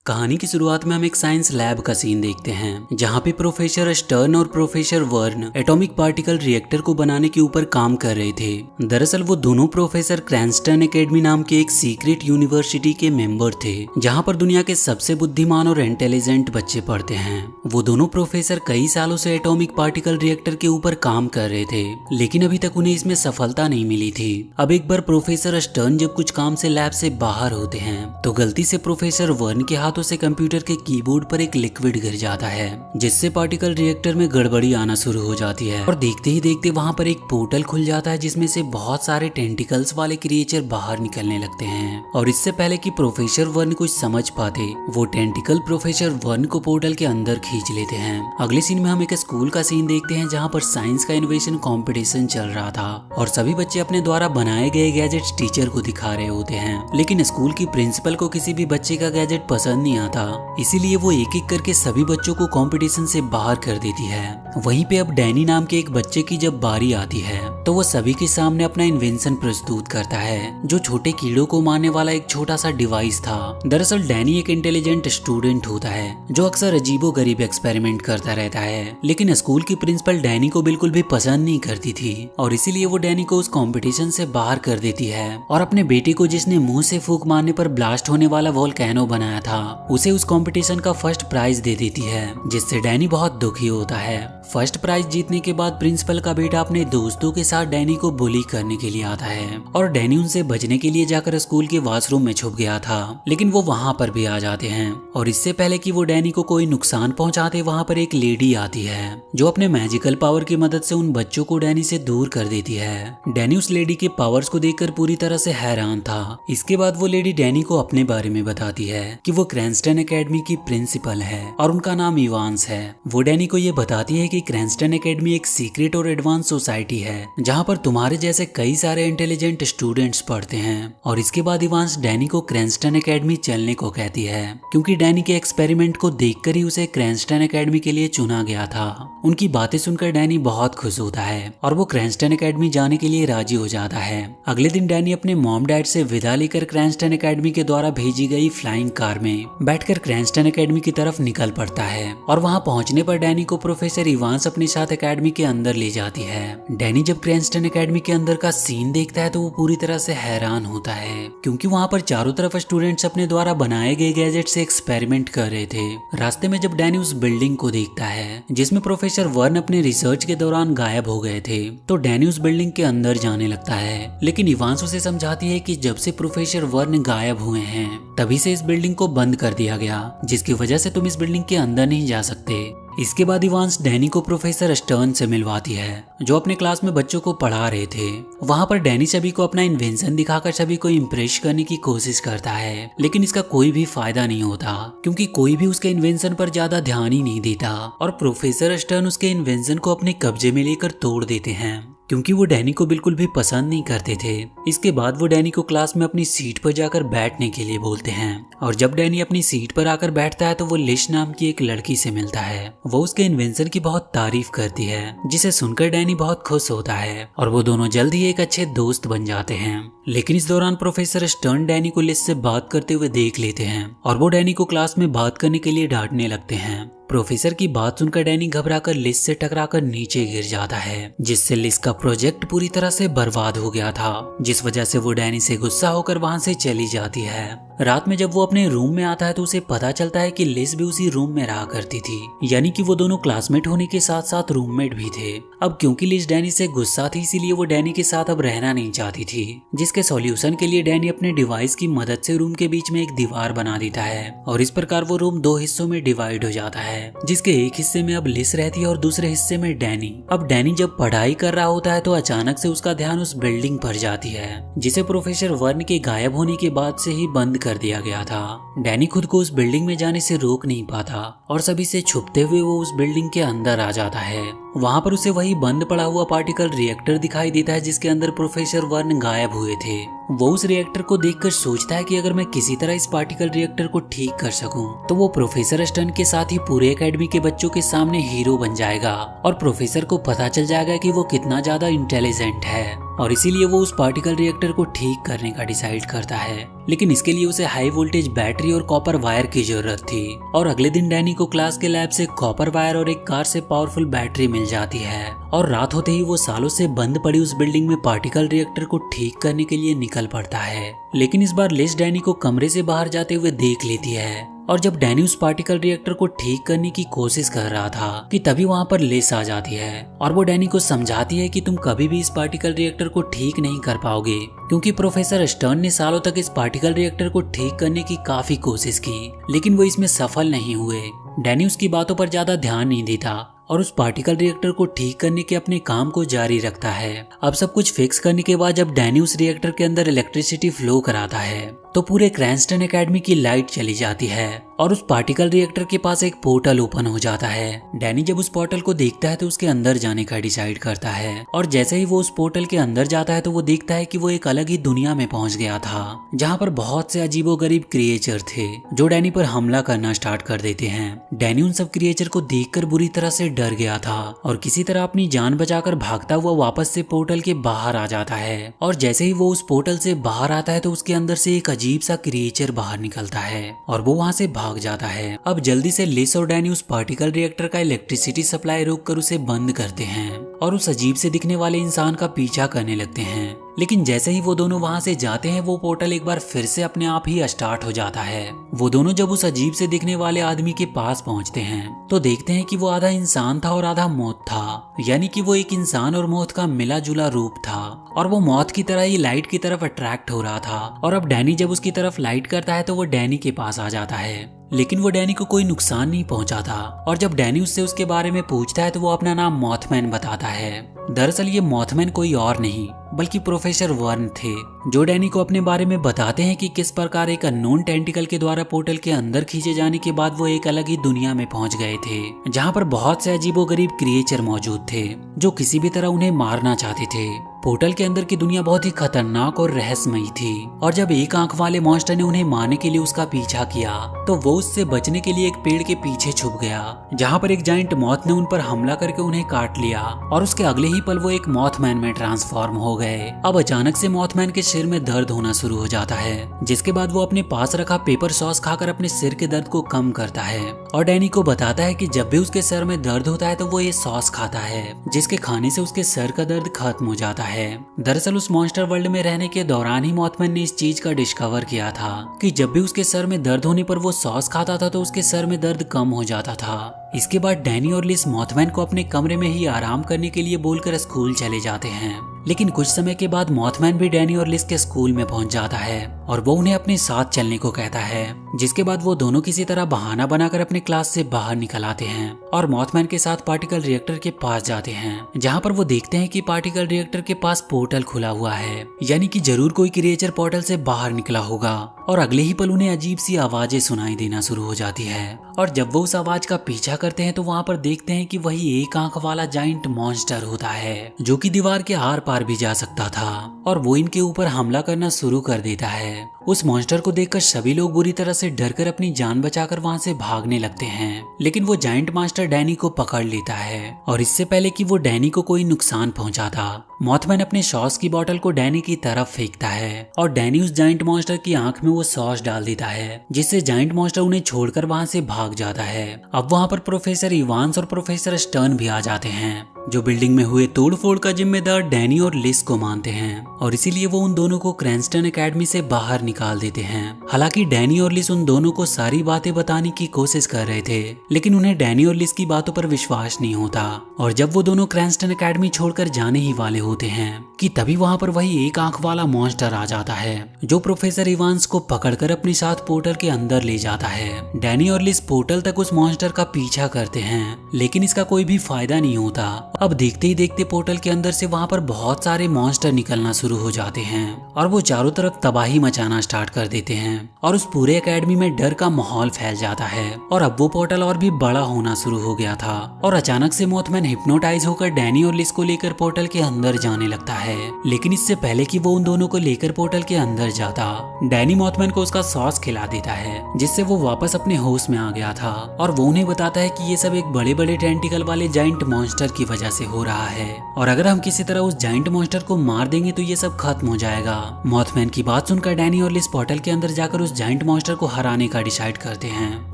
कहानी की शुरुआत में हम एक साइंस लैब का सीन देखते हैं जहाँ पे प्रोफेसर स्टर्न और प्रोफेसर वर्न एटॉमिक पार्टिकल रिएक्टर को बनाने के ऊपर काम कर रहे थे। दरअसल वो दोनों प्रोफेसर क्रैंस्टन एकेडमी नाम के एक सीक्रेट यूनिवर्सिटी के मेंबर थे जहाँ पर दुनिया के सबसे बुद्धिमान और इंटेलिजेंट बच्चे पढ़ते हैं। वो दोनों प्रोफेसर कई सालों से एटॉमिक पार्टिकल रिएक्टर के ऊपर काम कर रहे थे, लेकिन अभी तक उन्हें इसमें सफलता नहीं मिली थी। अब एक बार प्रोफेसर स्टर्न जब कुछ काम से लैब से बाहर होते हैं तो गलती से प्रोफेसर वर्न के हाथों से कंप्यूटर के कीबोर्ड पर एक लिक्विड गिर जाता है, जिससे पार्टिकल रिएक्टर में गड़बड़ी आना शुरू हो जाती है और देखते ही देखते वहां पर एक पोर्टल खुल जाता है जिसमें से बहुत सारे टेंटिकल्स वाले क्रिएचर बाहर निकलने लगते हैं। और इससे पहले कि प्रोफेसर वर्न कुछ समझ पाते, वो टेंटिकल प्रोफेसर वर्न को पोर्टल के अंदर खींच लेते हैं। अगले सीन में हम एक स्कूल का सीन देखते हैं जहाँ पर साइंस का इनोवेशन कॉम्पिटिशन चल रहा था और सभी बच्चे अपने द्वारा बनाए गए गैजेट्स टीचर को दिखा रहे होते हैं, लेकिन स्कूल की प्रिंसिपल को किसी भी बच्चे का गैजेट पसंद नहीं आता, इसीलिए वो एक एक करके सभी बच्चों को कंपटीशन से बाहर कर देती है। वहीं पे अब डैनी नाम के एक बच्चे की जब बारी आती है तो वो सभी के सामने अपना इन्वेंशन प्रस्तुत करता है जो छोटे कीड़ों को मारने वाला एक छोटा सा डिवाइस था। दरअसल डैनी एक इंटेलिजेंट स्टूडेंट होता है जो अक्सर अजीबोगरीब एक्सपेरिमेंट करता रहता है, लेकिन स्कूल की प्रिंसिपल डैनी को बिल्कुल भी पसंद नहीं करती थी और इसीलिए वो डैनी को उस कंपटीशन से बाहर कर देती है और अपने बेटे को, जिसने मुंह से फूंक मारने पर ब्लास्ट होने वाला वोल्केनो बनाया था, उसे उस कंपटीशन का फर्स्ट प्राइज दे देती है, जिससे डैनी बहुत दुखी होता है। फर्स्ट प्राइज जीतने के बाद प्रिंसिपल का बेटा अपने दोस्तों के साथ डैनी को बुली करने के लिए आता है और डैनी उनसे बचने के लिए जाकर स्कूल के वॉशरूम में छुप गया था, लेकिन वो वहाँ पर भी आ जाते हैं और इससे पहले कि वो डैनी को कोई नुकसान पहुँचाते, वहाँ पर एक लेडी आती है जो अपने मैजिकल पावर की मदद से उन बच्चों को डैनी से दूर कर देती है। डैनी उस लेडी के पावर्स को देखकर पूरी तरह से हैरान था। इसके बाद वो लेडी डैनी को अपने बारे में बताती है कि वो क्रैंस्टन एकेडमी की प्रिंसिपल है और उनका नाम इवांस है। वो डैनी को ये बताती है कि क्रैंस्टन एकेडमी एक सीक्रेट और एडवांस सोसाइटी है जहाँ पर तुम्हारे जैसे कई सारे इंटेलिजेंट स्टूडेंट्स पढ़ते हैं। और इसके बाद इवांस डैनी को क्रैंस्टन एकेडमी चलने को कहती है क्योंकि डैनी के एक्सपेरिमेंट को देखकर ही उसे क्रैंस्टन एकेडमी के लिए चुना गया था। उनकी बातें सुनकर डैनी बहुत खुश होता है और वो क्रैंस्टन एकेडमी जाने के लिए राजी हो जाता है। अगले दिन डैनी अपने मॉम डैड से विदा लेकर क्रैंस्टन एकेडमी के द्वारा भेजी गई फ्लाइंग कार में बैठकर क्रैंस्टन एकेडमी की तरफ निकल पड़ता है और वहां पहुंचने पर डैनी को प्रोफेसर इवांस अपने साथ एकेडमी के अंदर ले जाती है। डैनी जब क्रैंस्टन एकेडमी के अंदर का सीन देखता है तो वो पूरी तरह से हैरान होता है क्योंकि वहां पर चारों तरफ स्टूडेंट्स अपने द्वारा बनाए गए गैजेट से एक्सपेरिमेंट कर रहे थे। रास्ते में जब डैनी उस बिल्डिंग को देखता है जिसमें प्रोफेसर वर्न अपने रिसर्च के दौरान गायब हो गए थे, तो डैनी उस बिल्डिंग के अंदर जाने लगता है, लेकिन इवांस उसे समझाती है कि जब से प्रोफेसर वर्न गायब हुए हैं तभी से इस बिल्डिंग को बंद कर दिया गया, जिसकी वजह से तुम इस बिल्डिंग के अंदर नहीं जा सकते। इसके बाद इवांस डैनी को प्रोफेसर स्टर्न से मिलवाती है जो अपने क्लास में बच्चों को पढ़ा रहे थे। वहां पर डैनी सभी को अपना इन्वेंशन दिखाकर सभी को इम्प्रेस करने की कोशिश करता है, लेकिन इसका कोई भी फायदा नहीं होता क्योंकि कोई भी उसके इन्वेंशन पर ज्यादा ध्यान ही नहीं देता और प्रोफेसर स्टर्न उसके इन्वेंशन को अपने कब्जे में लेकर तोड़ देते हैं क्योंकि वो डैनी को बिल्कुल भी पसंद नहीं करते थे। इसके बाद वो डैनी को क्लास में अपनी सीट पर जाकर बैठने के लिए बोलते हैं और जब डैनी अपनी सीट पर आकर बैठता है तो वो लिश नाम की एक लड़की से मिलता है। वो उसके इन्वेंशन की बहुत तारीफ करती है जिसे सुनकर डैनी बहुत खुश होता है और वो दोनों जल्द ही एक अच्छे दोस्त बन जाते हैं। लेकिन इस दौरान प्रोफेसर स्टर्न डैनी को लिश से बात करते हुए देख लेते हैं और वो डैनी को क्लास में बात करने के लिए डांटने लगते हैं। प्रोफेसर की बात सुनकर डैनी घबराकर लिस से टकराकर नीचे गिर जाता है, जिससे लिस का प्रोजेक्ट पूरी तरह से बर्बाद हो गया था, जिस वजह से वो डैनी से गुस्सा होकर वहां से चली जाती है। रात में जब वो अपने रूम में आता है तो उसे पता चलता है कि लिस भी उसी रूम में रहा करती थी, यानी कि वो दोनों क्लासमेट होने के साथ साथ रूममेट भी थे। अब क्योंकि लिस डैनी से गुस्सा थी इसीलिए वो डैनी के साथ अब रहना नहीं चाहती थी, जिसके सॉल्यूशन के लिए डैनी अपने डिवाइस की मदद से रूम के बीच में एक दीवार बना देता है और इस प्रकार वो रूम 2 हिस्सों में डिवाइड हो जाता है, जिसके एक हिस्से में अब लिस रहती है और दूसरे हिस्से में डैनी। अब डैनी जब पढ़ाई कर रहा होता है तो अचानक से उसका ध्यान उस बिल्डिंग पर जाती है जिसे प्रोफेसर वर्न के गायब होने के बाद से ही बंद कर दिया गया था। डैनी खुद को उस बिल्डिंग में जाने से रोक नहीं पाता और सभी से छुपते हुए वो उस बिल्डिंग के अंदर आ जाता है। वहां पर उसे वही बंद पड़ा हुआ पार्टिकल रिएक्टर दिखाई देता है जिसके अंदर प्रोफेसर वर्न गायब हुए थे। वो उस रिएक्टर को देखकर सोचता है कि अगर मैं किसी तरह इस पार्टिकल रिएक्टर को ठीक कर सकूं तो वो प्रोफेसर स्टर्न के साथ ही पूरे एकेडमी के बच्चों के सामने हीरो बन जाएगा और प्रोफेसर को पता चल जाएगा कि वो कितना ज्यादा इंटेलिजेंट है। और इसीलिए वो उस पार्टिकल रिएक्टर को ठीक करने का डिसाइड करता है। लेकिन इसके लिए उसे हाई वोल्टेज बैटरी और कॉपर वायर की जरूरत थी। और अगले दिन डैनी को क्लास के लैब से कॉपर वायर और एक कार से पावरफुल बैटरी मिल जाती है और रात होते ही वो सालों से बंद पड़ी उस बिल्डिंग में पार्टिकल रिएक्टर को ठीक करने के लिए निकल पड़ता है। लेकिन इस बार लिस डैनी को कमरे से बाहर जाते हुए देख लेती है और जब डैनी उस पार्टिकल रिएक्टर को ठीक करने की कोशिश कर रहा था कि तभी वहाँ पर लिस आ जाती है और वो डैनी को समझाती है कि तुम कभी भी इस पार्टिकल रिएक्टर को ठीक नहीं कर पाओगे, क्योंकि प्रोफेसर स्टर्न ने सालों तक इस पार्टिकल रिएक्टर को ठीक करने की काफी कोशिश की, लेकिन वो इसमें सफल नहीं हुए। डैनी उसकी बातों पर ज्यादा ध्यान नहीं देता और उस पार्टिकल रिएक्टर को ठीक करने के अपने काम को जारी रखता है। अब सब कुछ फिक्स करने के बाद जब डैनी उस रिएक्टर के अंदर इलेक्ट्रिसिटी फ्लो कराता है तो पूरे क्रैंस्टन एकेडमी की लाइट चली जाती है और उस पार्टिकल रिएक्टर के पास एक पोर्टल ओपन हो जाता है। डैनी जब उस पोर्टल को देखता है तो उसके अंदर जाने का डिसाइड करता है और जैसे ही वो उस पोर्टल के अंदर जाता है तो वो देखता है कि वो एक अलग ही दुनिया में पहुंच गया था, जहाँ पर बहुत से अजीबोगरीब क्रिएचर थे जो डैनी पर हमला करना स्टार्ट कर देते हैं। डैनी उन सब क्रिएचर को देखकर बुरी तरह से डर गया था और किसी तरह अपनी जान बचाकर भागता हुआ वापस से पोर्टल के बाहर आ जाता है। और जैसे ही वो उस पोर्टल से बाहर आता है तो उसके अंदर से एक अजीब सा क्रिएचर बाहर निकलता है और वो वहाँ से भाग जाता है। अब जल्दी से लिस और डैनी उस पार्टिकल रिएक्टर का इलेक्ट्रिसिटी सप्लाई रोककर उसे बंद करते हैं और उस अजीब से दिखने वाले इंसान का पीछा करने लगते हैं। लेकिन जैसे ही वो दोनों वहां से जाते हैं वो पोर्टल एक बार फिर से अपने आप ही स्टार्ट हो जाता है। वो दोनों जब उस अजीब से दिखने वाले आदमी के पास पहुंचते हैं तो देखते हैं कि वो आधा इंसान था और आधा मौत था, यानी कि वो एक इंसान और मौत का मिला जुला रूप था और वो मौत की तरह ही लाइट की तरफ अट्रैक्ट हो रहा था। और अब डैनी जब उसकी तरफ लाइट करता है तो वो डैनी के पास आ जाता है, लेकिन वो डैनी को कोई नुकसान नहीं पहुंचाता। और जब डैनी उससे उसके बारे में पूछता है तो वो अपना नाम मॉथमैन बताता है। दरअसल ये मॉथमैन कोई और नहीं बल्कि प्रोफेसर वर्न थे, जो डैनी को अपने बारे में बताते हैं कि किस प्रकार एक अननोन टेंटिकल के द्वारा पोर्टल के अंदर खींचे जाने के बाद वो एक अलग ही दुनिया में पहुंच गए थे, जहां पर बहुत से अजीबोगरीब क्रिएचर मौजूद थे जो किसी भी तरह उन्हें मारना चाहते थे। पोर्टल के अंदर की दुनिया बहुत ही खतरनाक और रहस्यमयी थी और जब एक आंख वाले मॉन्स्टर ने उन्हें मारने के लिए उसका पीछा किया तो वो उससे बचने के लिए एक पेड़ के पीछे छुप गया, जहाँ पर एक जायंट मॉथ ने उन पर हमला करके उन्हें काट लिया और उसके अगले ही पल वो एक मॉथमैन में ट्रांसफॉर्म हो गए। अब अचानक से मॉथमैन के सिर में दर्द होना शुरू हो जाता है, जिसके बाद वो अपने पास रखा पेपर सॉस खाकर अपने सिर के दर्द को कम करता है और डैनी को बताता है कि जब भी उसके सर में दर्द होता है तो वो ये सॉस खाता है, जिसके खाने से उसके सर का दर्द खत्म हो जाता है। दरअसल उस मॉन्स्टर वर्ल्ड में रहने के दौरान ही मॉथमैन ने इस चीज का डिस्कवर किया था कि जब भी उसके सर में दर्द होने पर वो सॉस खाता था तो उसके सर में दर्द कम हो जाता था। इसके बाद डैनी और लिस मॉथमैन को अपने कमरे में ही आराम करने के लिए बोलकर स्कूल चले जाते हैं। लेकिन कुछ समय के बाद मॉथमैन भी डैनी और लिस के स्कूल में पहुंच जाता है और वो उन्हें अपने साथ चलने को कहता है, जिसके बाद वो दोनों किसी तरह बहाना बनाकर अपने क्लास से बाहर निकल आते हैं और मॉथमैन के साथ पार्टिकल रिएक्टर के पास जाते हैं, जहाँ पर वो देखते हैं कि पार्टिकल रिएक्टर के पास पोर्टल खुला हुआ है, यानी कि जरूर कोई क्रिएचर पोर्टल से बाहर निकला होगा। और अगले ही पल उन्हें अजीब सी आवाजें सुनाई देना शुरू हो जाती है और जब वो उस आवाज का पीछा करते हैं तो वहाँ पर देखते हैं कि वही एक आंख वाला जाइंट मॉन्स्टर होता है, जो कि दीवार के आर पार भी जा सकता था और वो इनके ऊपर हमला करना शुरू कर देता है। उस मॉन्स्टर को देखकर सभी लोग बुरी तरह से डरकर अपनी जान बचाकर वहाँ से भागने लगते हैं, लेकिन वो जाइंट मॉन्स्टर डैनी को पकड़ लेता है और इससे पहले कि वो डैनी को कोई नुकसान पहुंचाता, मॉथमैन अपने सॉस की बोतल को डैनी की तरफ फेंकता है और डैनी उस जाइंट मॉन्स्टर की आंख में वो सॉस डाल देता है, जिससे जाइंट मॉन्स्टर उन्हें छोड़कर वहाँ से भाग जाता है। अब वहाँ पर प्रोफेसर इवांस और प्रोफेसर स्टर्न भी आ जाते हैं, जो बिल्डिंग में हुए तोड़फोड़ का जिम्मेदार डैनी और लिस को मानते हैं और इसीलिए वो उन दोनों को क्रैंस्टन एकेडमी से बाहर निकाल देते हैं। हालांकि डैनी और लिस उन दोनों को सारी बातें बताने की कोशिश कर रहे थे, लेकिन उन्हें डैनी और लिस की बातों पर विश्वास नहीं होता और जब वो दोनों क्रैंस्टन एकेडमी छोड़कर जाने ही वाले होते हैं कि तभी वहाँ पर वही एक आंख वाला मॉन्स्टर आ जाता है, जो प्रोफेसर इवांस को पकड़कर अपने साथ पोर्टल के अंदर ले जाता है। डैनी और लिस पोर्टल तक उस मॉन्स्टर का पीछा करते हैं, लेकिन इसका कोई भी फायदा नहीं होता। अब देखते ही देखते पोर्टल के अंदर से वहाँ पर बहुत सारे मॉन्स्टर निकलना शुरू हो जाते हैं और वो चारों तरफ तबाही मचाना स्टार्ट कर देते हैं और उस पूरे एकेडमी में डर का माहौल फैल जाता है। और अब वो पोर्टल और भी बड़ा होना शुरू हो गया था और अचानक से मोथमैन हिप्नोटाइज होकर डैनी और लिस को लेकर पोर्टल के अंदर जाने लगता है। लेकिन इससे पहले कि वो उन दोनों को लेकर पोर्टल के अंदर जाता, डैनी मोथमैन को उसका सॉस खिला देता है, जिससे वो वापस अपने होश में आ गया था। और वो उन्हें बताता है कि ये सब एक बड़े बड़े टेंटिकल वाले जाइंट मॉन्स्टर की वजह से हो रहा है और अगर हम किसी तरह उस जाइंट मॉन्स्टर को मार देंगे तो ये सब खत्म हो जाएगा। मोथमैन की बात सुनकर डैनी और लिस पोर्टल के अंदर जाकर उस जाइंट मॉन्स्टर को हराने का डिसाइड करते हैं,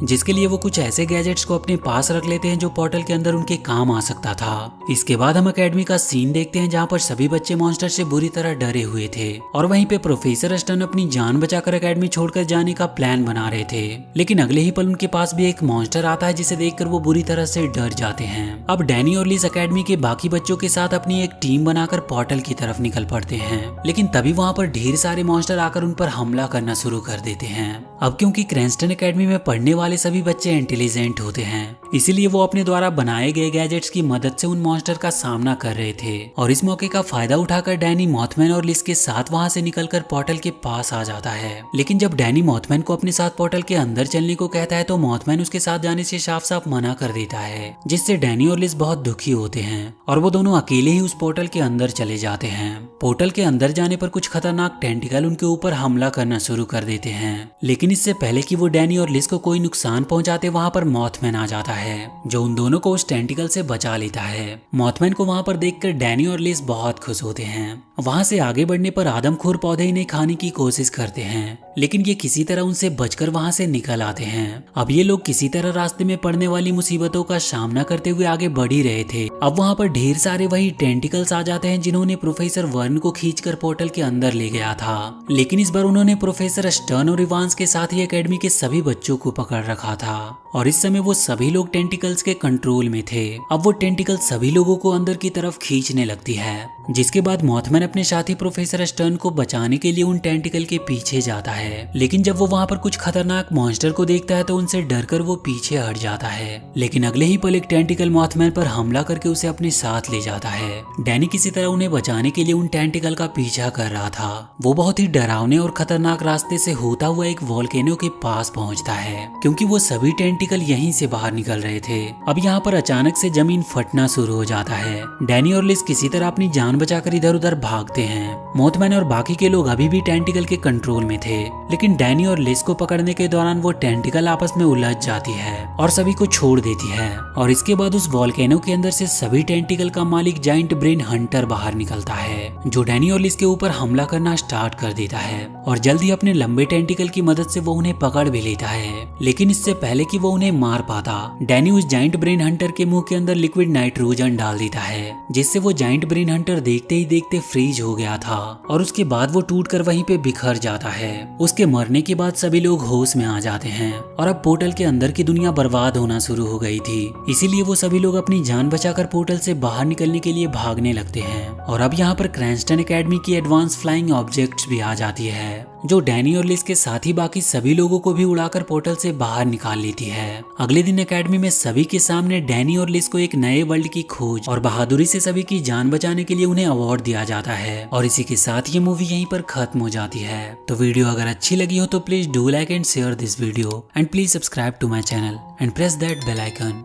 जिसके लिए वो कुछ ऐसे गैजेट्स को अपने पास रख लेते हैं जो पोर्टल के अंदर उनके काम आ सकता था। इसके बाद हम एकेडमी का सीन देखते हैं जहाँ पर सभी बच्चे मॉन्स्टर से बुरी तरह डरे हुए थे और वहीं पे प्रोफेसर अस्टन अपनी जान बचाकर एकेडमी छोड़कर जाने का प्लान बना रहे थे। लेकिन अगले ही पल उनके पास भी एक मॉन्स्टर आता है जिसे देखकर वो बुरी तरह से डर जाते हैं। अब डैनी और लिस एकेडमी के बाकी बच्चों के साथ अपनी एक टीम बनाकर पोर्टल की तरफ निकल पड़ते हैं। लेकिन तभी वहाँ पर ढेर सारे मॉन्स्टर आकर उन पर हमला करना शुरू कर देते हैं। अब क्योंकि क्रैंस्टन एकेडमी में पढ़ने वाले सभी बच्चे इंटेलिजेंट होते हैं, इसीलिए वो अपने द्वारा बनाए गए गैजेट्स की मदद से उन मॉन्स्टर का सामना कर रहे थे। और इस मौके का फायदा उठाकर डैनी मोथमैन और लिस के साथ वहाँ से निकलकर पोर्टल के पास आ जाता है। लेकिन जब डैनी मोथमैन को अपने साथ पोर्टल के अंदर चलने को कहता है तो मोथमैन उसके साथ जाने से साफ साफ मना कर देता है, जिससे डैनी और लिस बहुत दुखी होते हैं और वो दोनों अकेले ही उस पोर्टल के अंदर चले जाते हैं। पोर्टल के अंदर जाने पर कुछ खतरनाक टेंटिकल उनके ऊपर हमला करना शुरू कर देते हैं। लेकिन इससे पहले कि वो डैनी और लिस को कोई नुकसान पहुंचाते वहाँ पर मोथमैन आ जाता है, जो उन दोनों को उस टेंटिकल से बचा लेता है। मोथमैन को वहाँ पर देखकर डैनी और लिस बहुत खुश होते हैं। वहाँ से आगे बढ़ने पर आदमखोर पौधे इन्हें खाने की कोशिश करते हैं, लेकिन ये किसी तरह उनसे बचकर वहाँ से निकल आते हैं। अब ये लोग किसी तरह रास्ते में पड़ने वाली मुसीबतों का सामना करते हुए आगे बढ़ ही रहे थे। अब वहाँ पर ढेर सारे वही टेंटिकल्स आ जाते हैं जिन्होंने प्रोफेसर वर्न को खींचकर पोर्टल के अंदर ले गया था। लेकिन इस बार उन्होंने प्रोफेसर स्टर्न और इवांस के साथ ही एकेडमी के सभी बच्चों को पकड़ रखा था और इस समय वो सभी लोग टेंटिकल्स के कंट्रोल में थे। अब वो टेंटिकल सभी लोगों को अंदर की तरफ खींचने लगती है, जिसके बाद मोथमैन अपने साथी प्रोफेसर स्टर्न को बचाने के लिए उन टेंटिकल के पीछे जाता है। लेकिन जब वो वहाँ पर कुछ खतरनाक मॉन्स्टर को देखता है तो उनसे डरकर वो पीछे हट जाता है। लेकिन अगले ही पल एक टेंटिकल मोथमैन पर हमला करके उसे अपने साथ ले जाता है। डैनी किसी तरह उन्हें बचाने के लिए उन टेंटिकल का पीछा कर रहा था। वो बहुत ही डरावने और खतरनाक रास्ते से होता हुआ एक वोल्केनो के पास पहुंचता है, क्योंकि वो सभी टेंटिकल यहीं से बाहर निकल रहे थे। अब यहाँ पर अचानक से जमीन फटना शुरू हो जाता है। डैनी और लिस किसी तरह अपनी जान बचाकर इधर उधर भागते हैं। मोथमैन और बाकी के लोग अभी भी टेंटिकल के कंट्रोल में थे, लेकिन डैनी और लिस को पकड़ने के दौरान वो टेंटिकल आपस में उलझ जाती है और सभी को छोड़ देती है। और इसके बाद उस वोल्केनो के अंदर से सभी टेंटिकल का मालिक जाइंट ब्रेन हंटर बाहर निकलता है, जो डैनी और लिस के ऊपर हमला करना स्टार्ट कर देता है और जल्द ही अपने लंबे टेंटिकल की मदद से वो उन्हें पकड़ भी लेता है। लेकिन इससे पहले कि वो उन्हें मार पाता, डैनी उस जाइंट ब्रेन हंटर के मुंह के अंदर लिक्विड नाइट्रोजन डाल देता है, जिससे वो जाइंट ब्रेन हंटर देखते ही देखते फ्रीज हो गया था और उसके बाद वो टूटकर वहीं पे बिखर जाता है। उसके मरने के बाद सभी लोग होश में आ जाते हैं और अब पोर्टल के अंदर की दुनिया बर्बाद होना शुरू हो गई थी। इसीलिए वो सभी लोग अपनी जान बचाकर पोर्टल से बाहर निकलने के लिए भागने लगते हैं। और अब यहाँ पर क्रैंस्टन एकेडमी की एडवांस फ्लाइंग ऑब्जेक्ट्स भी आ जाती है, जो डैनी और लिस के साथ ही बाकी सभी लोगों को भी उड़ाकर पोर्टल से बाहर निकाल लेती है। अगले दिन एकेडमी में सभी के सामने डैनी और लिस को एक नए वर्ल्ड की खोज और बहादुरी से सभी की जान बचाने के लिए उन्हें अवार्ड दिया जाता है। और इसी के साथ ये मूवी यहीं पर खत्म हो जाती है। तो वीडियो अगर अच्छी लगी हो तो please do like and share this video and please subscribe to my channel and press that bell icon.